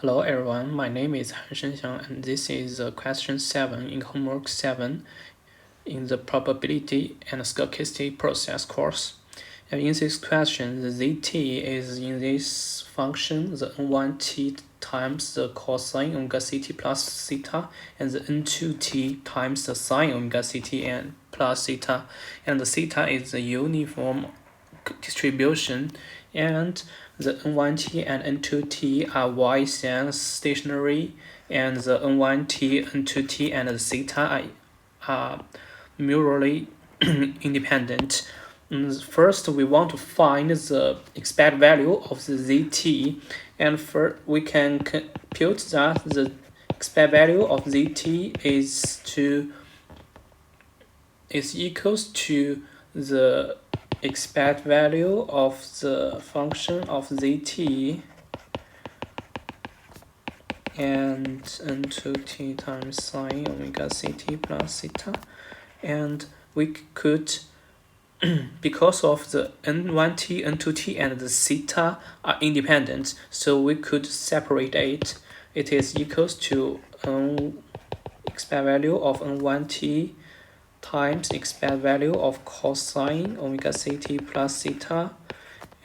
Hello everyone, my name is Han Shenxiang and this is question 7 in homework 7 in the probability and stochastic process course. And in this question, the zt is in this function, the n1t times the cosine omega ct plus theta, and the n2t times the sine omega ct and plus theta, and the theta is the uniform distribution, and the n1t and n2t are y-sans stationary, and the n1t, n2t, and the theta are mutually independent. First, we want to find the expected value of the zt, and first we can compute that the expected value of zt is equals to the expected value of the function of zt and n2t times sine omega ct plus theta, and we could because of the n1t, n2t, and the theta are independent, so we could separate it. It is equals to expected value of n1t times expected value of cosine omega ct plus theta,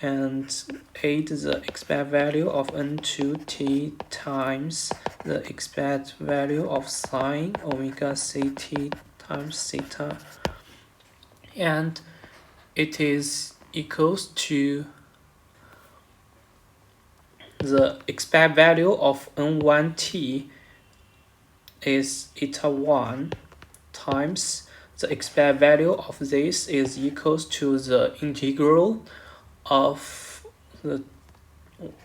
and add the expected value of n2t times the expected value of sine omega ct times theta, and it is equals to the expected value of n1t is eta 1 times the expected value of this is equals to the integral of the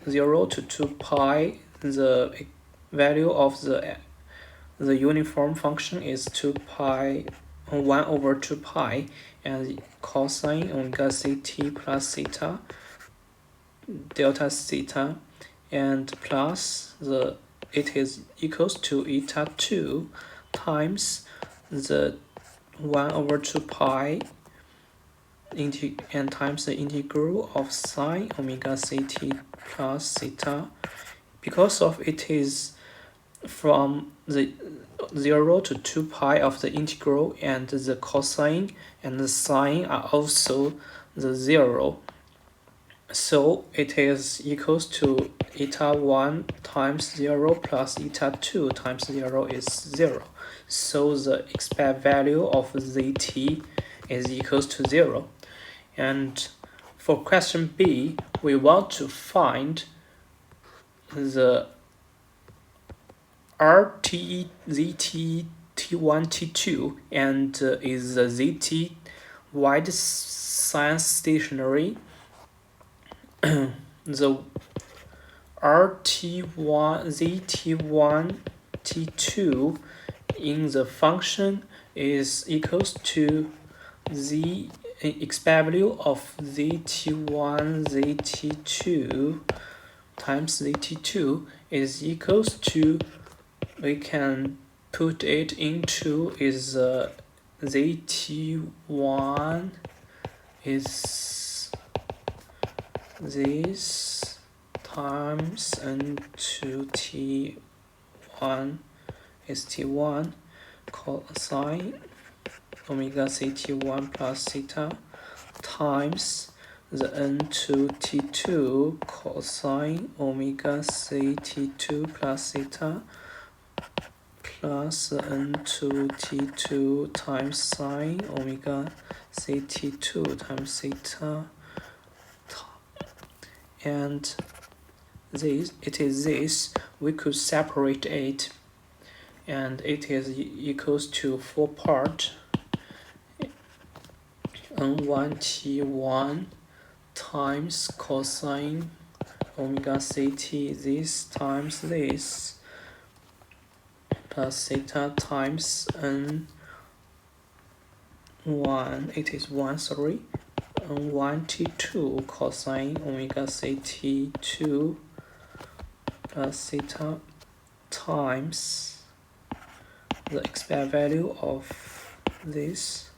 0 to 2 pi. The value of the uniform function is 2 pi 1 over 2 pi, and cosine omega ct plus theta delta theta, and plus it is equals to eta 2 times the 1 over 2 pi and times the integral of sine omega ct plus theta, because of it is from the 0 to 2 pi of the integral, and the cosine and the sine are also the 0, so it is equals to eta 1 times 0 plus eta 2 times 0 is 0, so the expected value of zt is equals to 0. And for question B, we want to find the RT, ZT, T1, T2, and is the ZT wide science stationary. The RT1, ZT1, T2 in the function is equals to the expected value of ZT1, ZT2 times ZT2 is equals to, we can put it into is ZT1 is this times n2t1 is t1 cosine omega ct1 plus theta times the n2t2 cosine omega ct2 plus theta plus the n2t2 times sine omega ct2 times theta, and this we could separate it, and it is equals to 4 part n1t1 times cosine omega ct this times this plus theta times n1, it is 1, sorry, n1t2 cosine omega ct2 plus theta times the expected value of this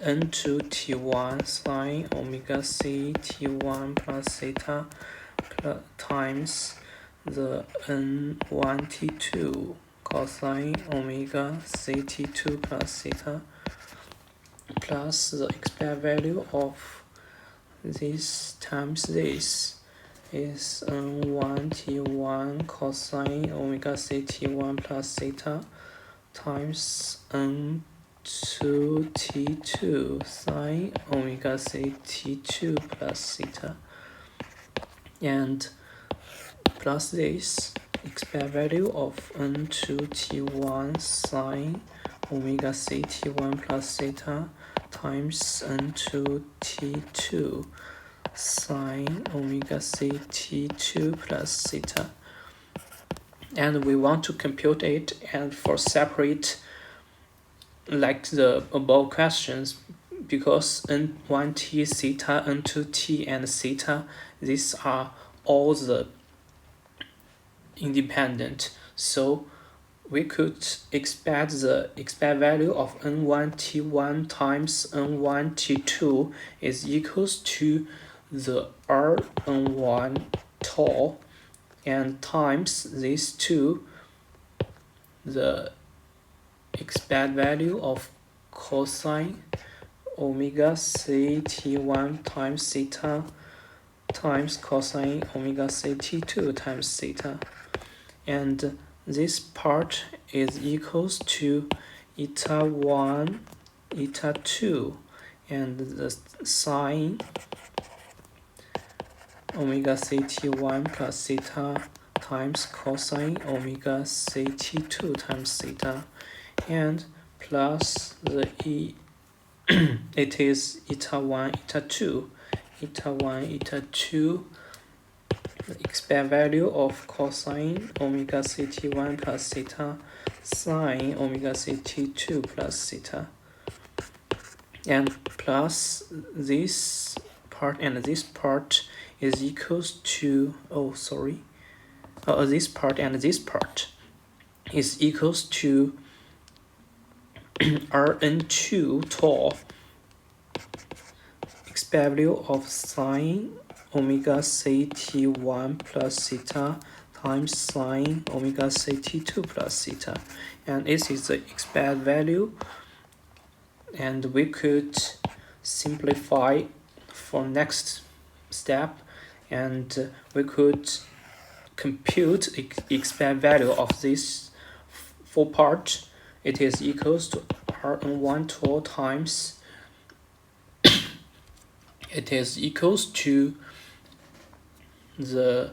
n2 t1 sine omega c t1 plus theta times the n1 t2 cosine omega c t2 plus theta plus the expected value of this times this is n1 t1 cosine omega c t1 plus theta times n2 t2 sine omega c t2 plus theta and plus this expected value of n2 t1 sine omega c t1 plus theta times n2 t2 sine omega c t2 plus theta, and we want to compute it and for separate like the above questions, because n1 t theta, n2 t and theta, these are all the independent, so we could expect the expected value of n1 t1 times n1 t2 is equals to the Rn1 tau and times these two, the expected value of cosine omega c t1 times theta times cosine omega c t2 times theta, and this part is equals to eta 1 eta 2 and the sine omega c t1 plus theta times cosine omega c t2 times theta and plus the it is eta 1 eta 2 eta 1 eta 2 the expected value of cosine omega c t1 plus theta sine omega c t2 plus theta and plus this part and this part is equals to this part and this part is equals to Rn2 tau expected value of sine omega c t1 plus theta times sine omega c t2 plus theta, and this is the expected value, and we could simplify for next step, and we could compute expected value of this four part. It is equals to Rn1 tau times it is equals to the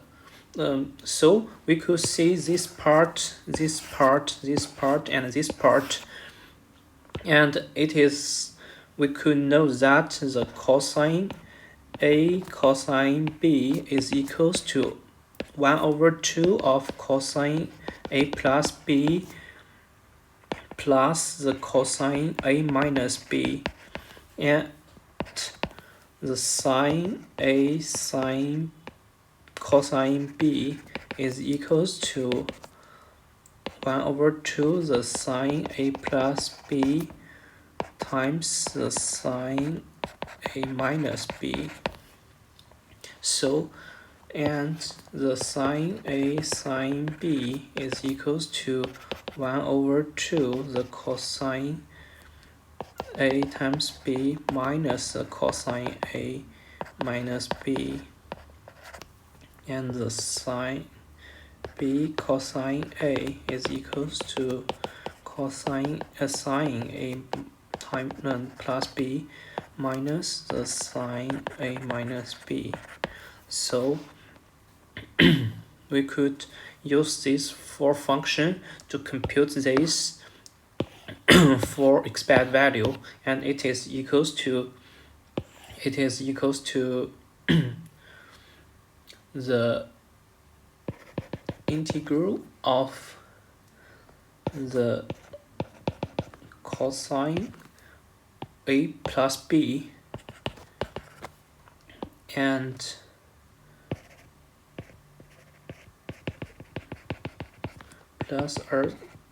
so we could see this part, this part, this part, and this part, and it is we could know that the cosine A cosine B is equals to 1/2 of cosine A plus B plus the cosine A minus B, and the sine A sine cosine B is equals to 1/2 the sine A plus B times the sine A minus B. So, and the sine A sine B is equals to 1/2 the cosine A times B minus the cosine A minus B, and the sine B cosine A is equals to cosine sine A times plus B minus the sine A minus B. So we could use this for function to compute this for expected value, and it is equals to the integral of the cosine A plus B and plus R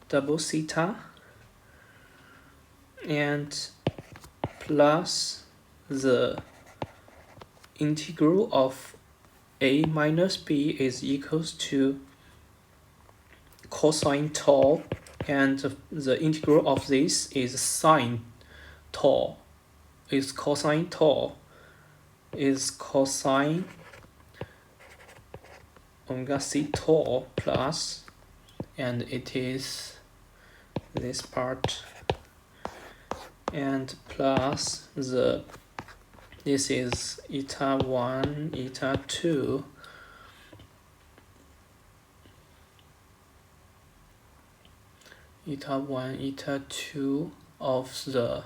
double theta and plus the integral of a minus b is equals to cosine tau, and the integral of this is sine tau, is cosine tau, is cosine omega c tau plus, and it is this part, and plus this is eta 1, eta 2, eta 1, eta 2 of the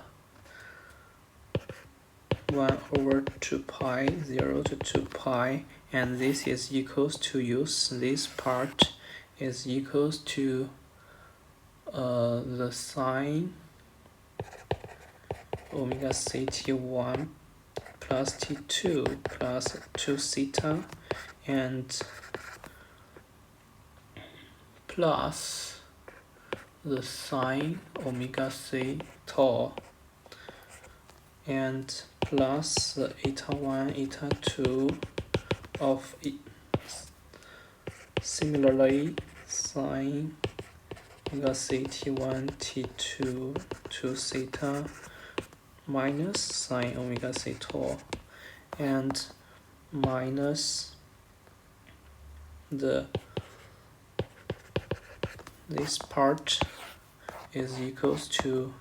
1 over 2 pi, 0 to 2 pi, and this is equals to use this part is equals to the sine omega c t1 plus t2 plus 2 theta, and plus the sine omega c tau, and plus the eta 1, eta 2 of similarly sine omega c t1, t2, 2 theta minus sine omega c tau, and minus this part is equals to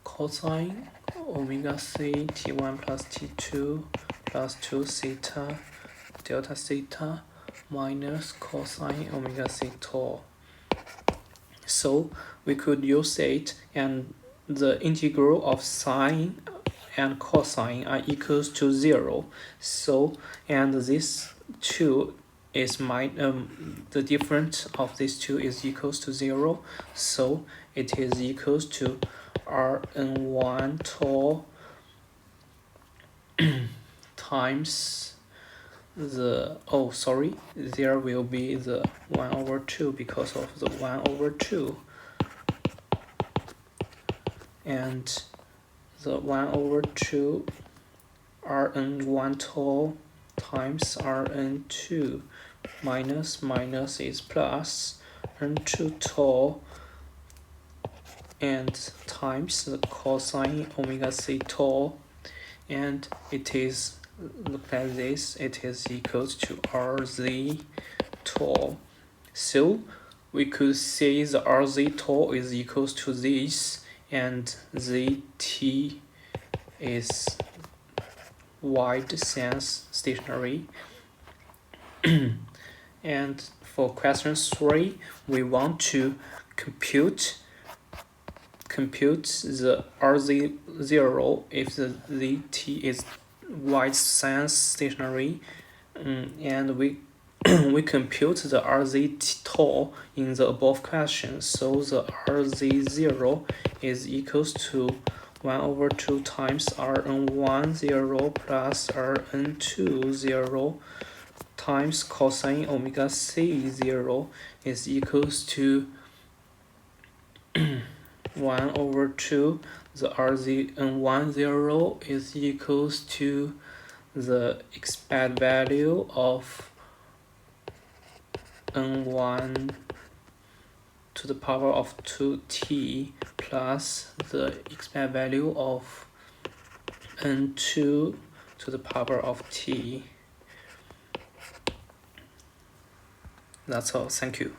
cosine omega c t1 plus t2 plus 2 theta delta theta minus cosine omega c tau. So we could use it, and the integral of sine and cosine are equals to 0. So, and this 2 is the difference of these two is equals to 0. So it is equals to Rn1 tau times the, oh sorry, there will be the 1 over 2 because of the 1 over 2, and the 1 over 2 Rn1 tau times Rn2 minus is plus N2 tau, and times the cosine omega c tau, and it is, look at this, it is equals to Rz tau. So we could say the Rz tau is equals to this, and Zt is wide sense stationary. And for question 3, we want to compute the Rz0 if the Zt is wide sense stationary, and we we compute the Rz tau in the above question. So the Rz0 is equals to 1 over 2 times Rn1 0 plus Rn2 0 times cosine omega c 0 is equals to 1 over 2, the Rn1 0 is equals to the expected value of n1 to the power of 2t plus the expected value of n2 to the power of t. That's all. Thank you.